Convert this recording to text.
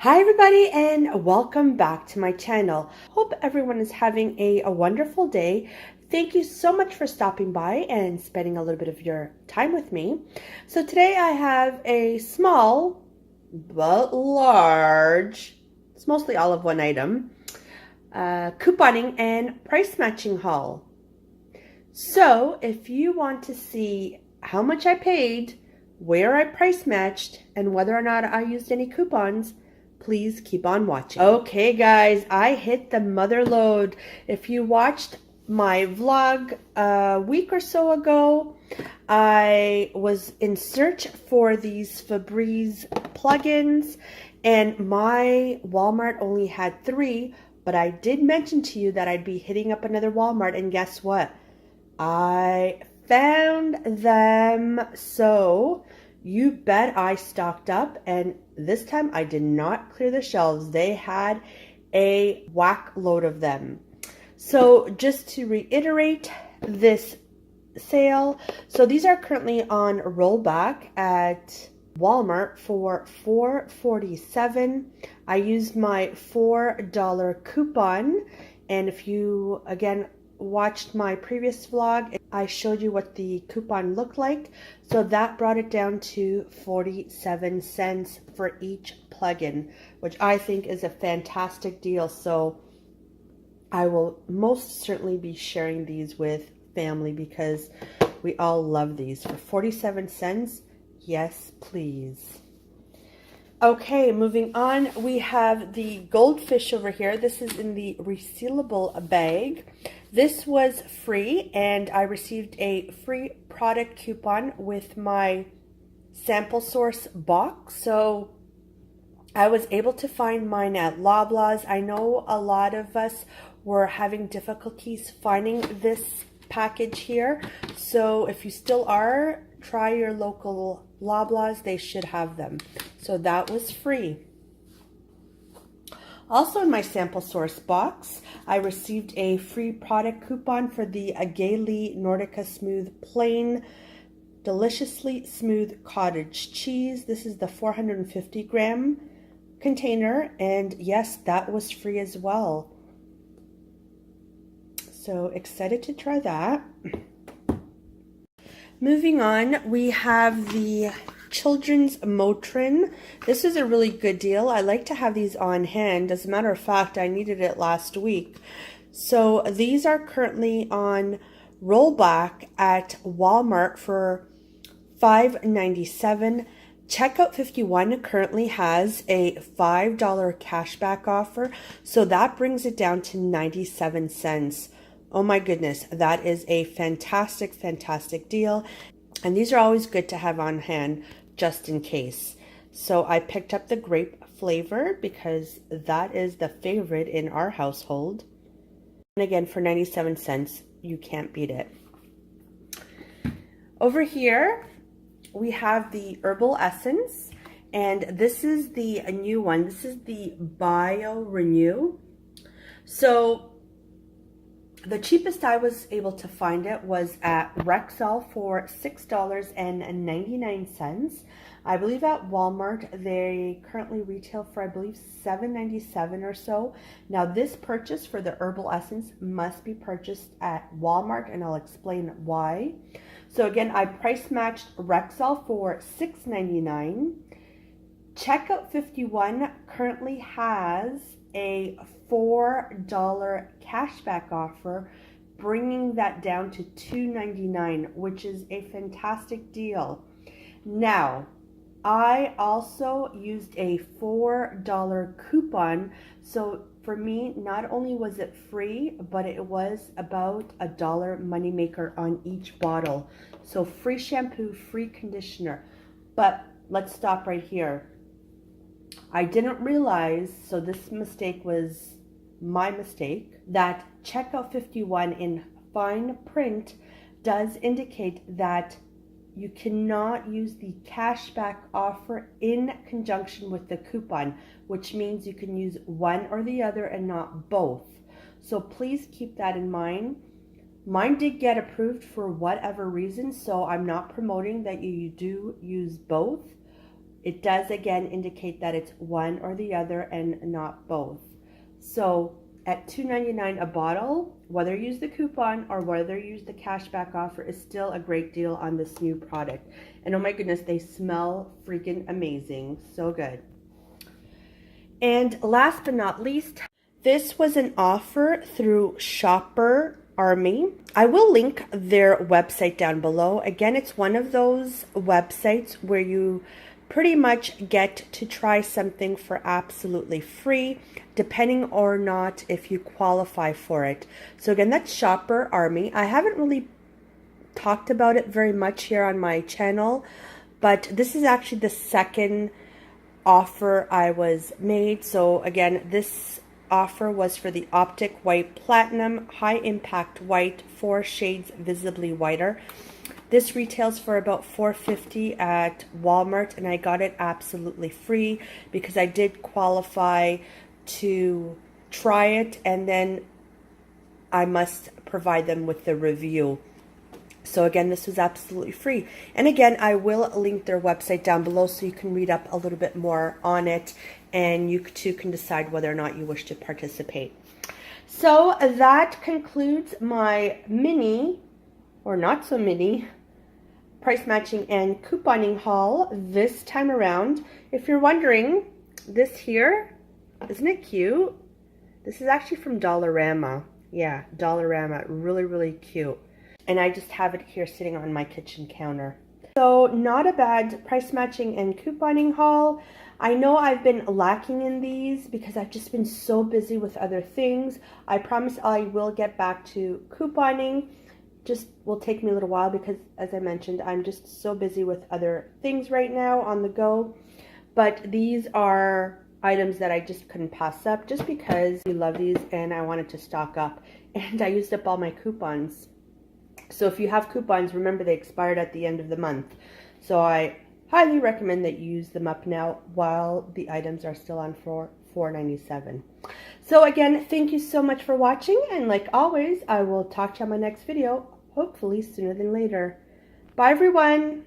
Hi everybody and welcome back to my channel. Hope everyone is having a wonderful day. Thank you so much for stopping by and spending a little bit of your time with me. So today I have a small but large, it's mostly all of one item, couponing and price matching haul. So if you want to see how much I paid, where I price matched, and whether or not I used any coupons, please keep on watching. Okay guys, I hit the mother load. If you watched my vlog a week or so ago, I was in search for these Febreze plugins and my Walmart only had 3, but I did mention to you that I'd be hitting up another Walmart, and guess what? I found them. So you bet I stocked up, and this time I did not clear the shelves. They had a whack load of them. So just to reiterate this sale, so these are currently on rollback at Walmart for $4.47. I used my $4 coupon, and if you again watched my previous vlog, I showed you what the coupon looked like. So that brought it down to 47 cents for each plugin, which I think is a fantastic deal. So I will most certainly be sharing these with family because we all love these. For 47 cents, yes please. Okay, moving on, we have the goldfish over here. This is in the resealable bag. This was free, and I received a free product coupon with my sample source box. So I was able to find mine at Loblaws. I know a lot of us were having difficulties finding this package here. So if you still are, try your local Loblaws. They should have them. So that was free. Also in my sample source box, I received a free product coupon for the Agaili Nordica Smooth Plain Deliciously Smooth Cottage Cheese. This is the 450 gram container, and yes, that was free as well. So excited to try that. Moving on, we have the Children's Motrin. This is a really good deal. I like to have these on hand. As a matter of fact, I needed it last week. So these are currently on rollback at Walmart for $5.97. Checkout 51 currently has a $5 cashback offer, so that brings it down to 97 cents. Oh my goodness, that is a fantastic, fantastic deal. And these are always good to have on hand just in case. So I picked up the grape flavor because that is the favorite in our household. And again, for 97 cents, you can't beat it. Over here, we have the Herbal Essence. And this is the new one. This is the Bio Renew. So the cheapest I was able to find it was at Rexall for $6.99. I believe at Walmart they currently retail for, I believe, $7.97 or so. Now this purchase for the Herbal Essence must be purchased at Walmart, and I'll explain why. So again, I price matched Rexall for $6.99. Checkout 51 currently has a $4 cashback offer, bringing that down to $2.99, which is a fantastic deal. Now, I also used a $4 coupon, so for me, not only was it free, but it was about a $1 moneymaker on each bottle. So free shampoo, free conditioner. But let's stop right here. I didn't realize, so this mistake was my mistake, that checkout 51 in fine print does indicate that you cannot use the cashback offer in conjunction with the coupon, which means you can use one or the other and not both. So please keep that in mind. Mine did get approved for whatever reason, so I'm not promoting that you do use both. it does again indicate that it's one or the other and not both. So at $2.99 a bottle, whether you use the coupon or whether you use the cashback offer, is still a great deal on this new product. And oh my goodness, they smell freaking amazing. So good. And last but not least, this was an offer through Shopper Army. I will link their website down below. Again, it's one of those websites where you pretty much get to try something for absolutely free, depending or not if you qualify for it. So again, that's Shopper Army. I haven't really talked about it very much here on my channel, but this is actually the second offer I was made. So again, this offer was for the Optic White Platinum High Impact White, 4 shades visibly whiter. This retails for about $4.50 at Walmart, and I got it absolutely free because I did qualify to try it, and then I must provide them with the review. So again, this was absolutely free. And again, I will link their website down below so you can read up a little bit more on it, and you too can decide whether or not you wish to participate. So that concludes my mini, or not so mini, price matching and couponing haul this time around. If you're wondering, this here, isn't it cute? This is actually from Dollarama. Yeah, Dollarama, really, really cute. And I just have it here sitting on my kitchen counter. So not a bad price matching and couponing haul. I know I've been lacking in these because I've just been so busy with other things. I promise I will get back to couponing. Just will take me a little while because, as I mentioned, I'm just so busy with other things right now on the go. But these are items that I just couldn't pass up just because we love these and I wanted to stock up. And I used up all my coupons. So if you have coupons, remember they expired at the end of the month. So I highly recommend that you use them up now while the items are still on for $4.97. So again, thank you so much for watching. And like always, I will talk to you on my next video, hopefully sooner than later. Bye everyone.